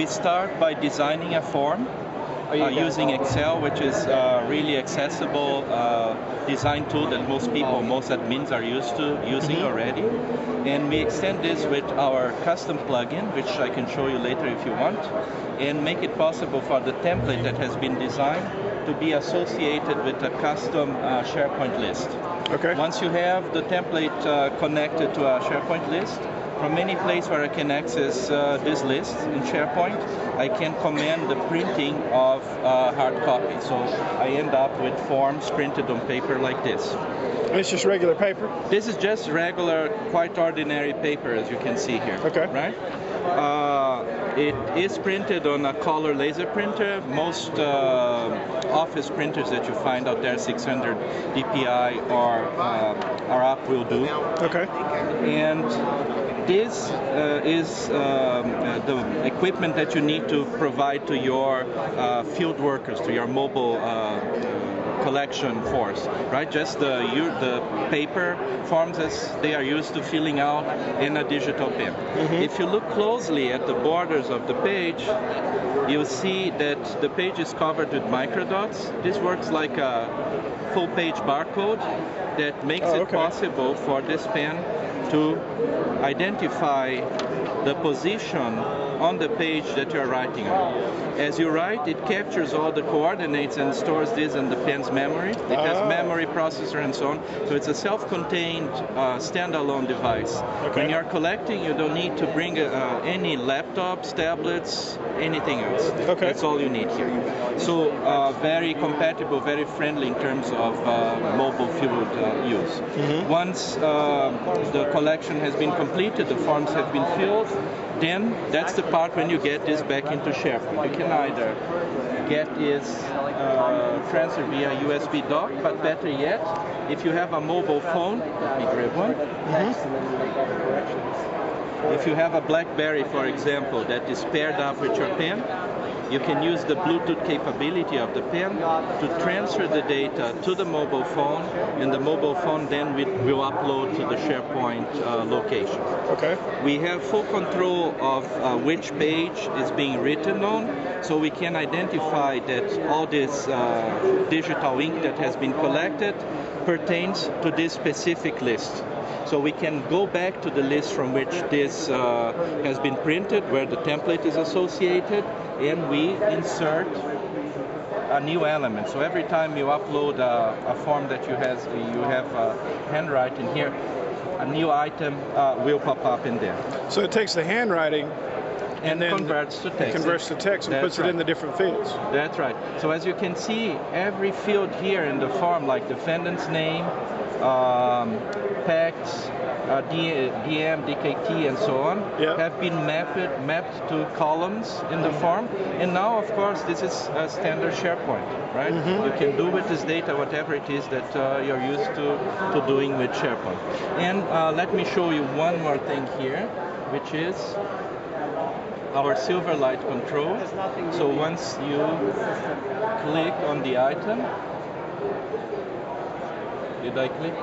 we start by designing a form using Excel, which is a really accessible design tool that most people, most admins are used to using already. And we extend this with our custom plugin, which I can show you later if you want, and make it possible for the template that has been designed to be associated with a custom SharePoint list. Okay. Once you have the template connected to a SharePoint list, from any place where I can access this list in SharePoint, I can command the printing of hard copy. So I end up with forms printed on paper like this. And it's just regular paper? This is just regular, quite ordinary paper, as you can see here. Okay. Right? It is printed on a color laser printer. Most office printers that you find out there, 600 dpi or up, will do. Okay. And this is the equipment that you need to provide to your field workers, to your mobile collection force, right? Just the paper forms as they are used to filling out in a digital pen. If you look closely at the borders of the page, you'll see that the page is covered with microdots. This works like a full-page barcode that makes it possible for this pen to identify the position on the page that you're writing on. As you write, it captures all the coordinates and stores this in the pen's memory. It has memory processor and so on. So it's a self-contained standalone device. When you're collecting, you don't need to bring any laptops, tablets, anything else. That's all you need here. So very compatible, very friendly in terms of mobile field use. Once the collection has been completed, the forms have been filled, then that's the part when you get this back into SharePoint. You can either get this transfer via USB dock, but better yet, if you have a mobile phone, let me grab one. If you have a BlackBerry, for example, that is paired up with your pen, you can use the Bluetooth capability of the pen to transfer the data to the mobile phone, and the mobile phone then will upload to the SharePoint location. Okay. We have full control of which page is being written on, so we can identify that all this digital ink that has been collected pertains to this specific list. So we can go back to the list from which this has been printed, where the template is associated, and we insert a new element. So every time you upload a form that you have handwriting here, a new item will pop up in there. So it takes the handwriting and then converts to text. Converts to text and puts it in the different fields. That's right. So as you can see, every field here in the form, like defendant's name, PACS, DM, DKT, and so on, have been mapped to columns in the form. And now, of course, this is a standard SharePoint, right? You can do with this data whatever it is that you're used to doing with SharePoint. And let me show you one more thing here, which is our Silverlight control. So once you click on the item, did I click?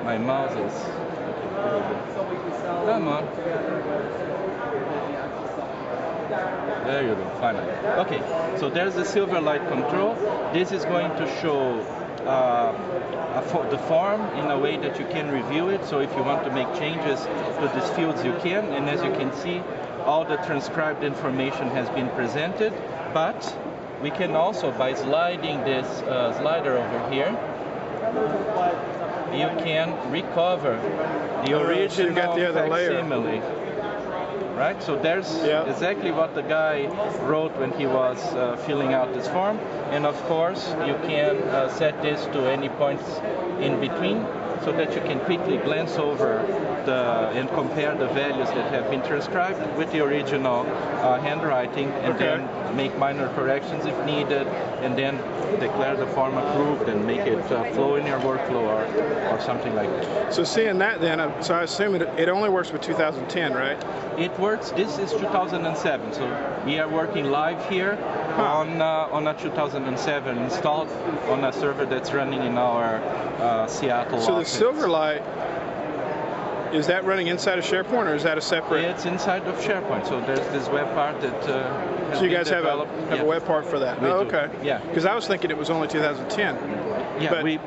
My mouse is... Come on. There you go, finally. Okay, so there's the Silverlight control. This is going to show the form in a way that you can review it. So if you want to make changes to these fields, you can. And as you can see, all the transcribed information has been presented. But we can also, by sliding this slider over here, you can recover the original facsimile. Right? So there's exactly what the guy wrote when he was filling out this form. And of course, you can set this to any points in between, so that you can quickly glance over and compare the values that have been transcribed with the original handwriting, and then make minor corrections if needed, and then declare the form approved and make it flow in your workflow or something like that. So seeing that then, so I assume it only works with 2010, right? It works, this is 2007, so we are working live here on a 2007 installed on a server that's running in our Seattle office. So the Silverlight Is that running inside of SharePoint, or is that a separate? It's inside of SharePoint. So there's this web part that has So you been guys have developed. a web part for that? We Oh, do. okay. Yeah. Because I was thinking it was only 2010. Yeah, but we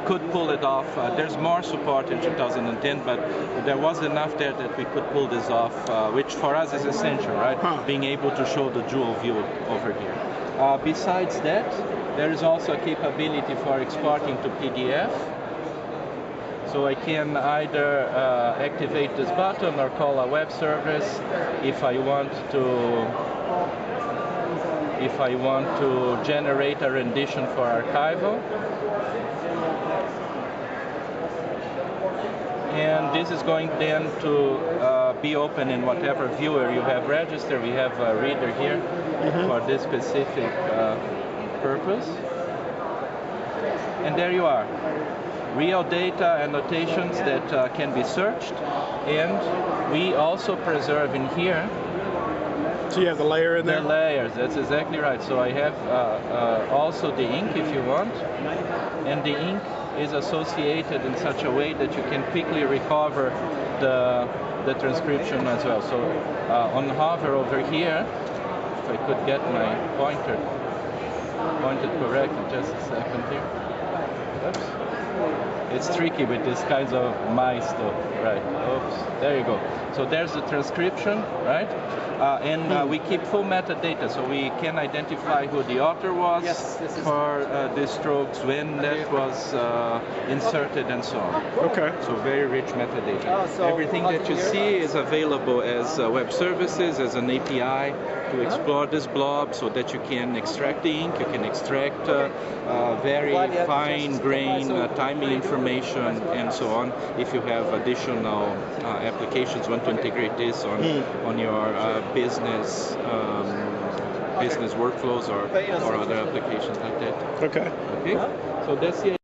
could pull it off. There's more support in 2010, but there was enough there that we could pull this off, which for us is essential, right? Being able to show the dual view over here. Besides that, there is also a capability for exporting to PDF. So I can either activate this button or call a web service if I want to generate a rendition for archival. And this is going then to be open in whatever viewer you have registered. We have a reader here for this specific purpose. And there you are. Real data annotations that can be searched. And we also preserve in here. So you have the layer in there? The layers, that's exactly right. So I have also the ink if you want. And the ink is associated in such a way that you can quickly recover the transcription as well. So on hover over here, if I could get my pointer pointed correctly, just a second here. Oops. It's tricky with this kinds of mice stuff, right? Oops, there you go. So there's the transcription, right? And we keep full metadata, so we can identify who the author was for these strokes, when that was inserted, and so on. Okay. So very rich metadata. Everything that you see is available as web services, as an API to explore this blob, so that you can extract the ink, you can extract very fine-grained timing information, and so on. If you have additional applications, want to integrate this on your business workflows or other applications like that. Okay. Okay. So that's the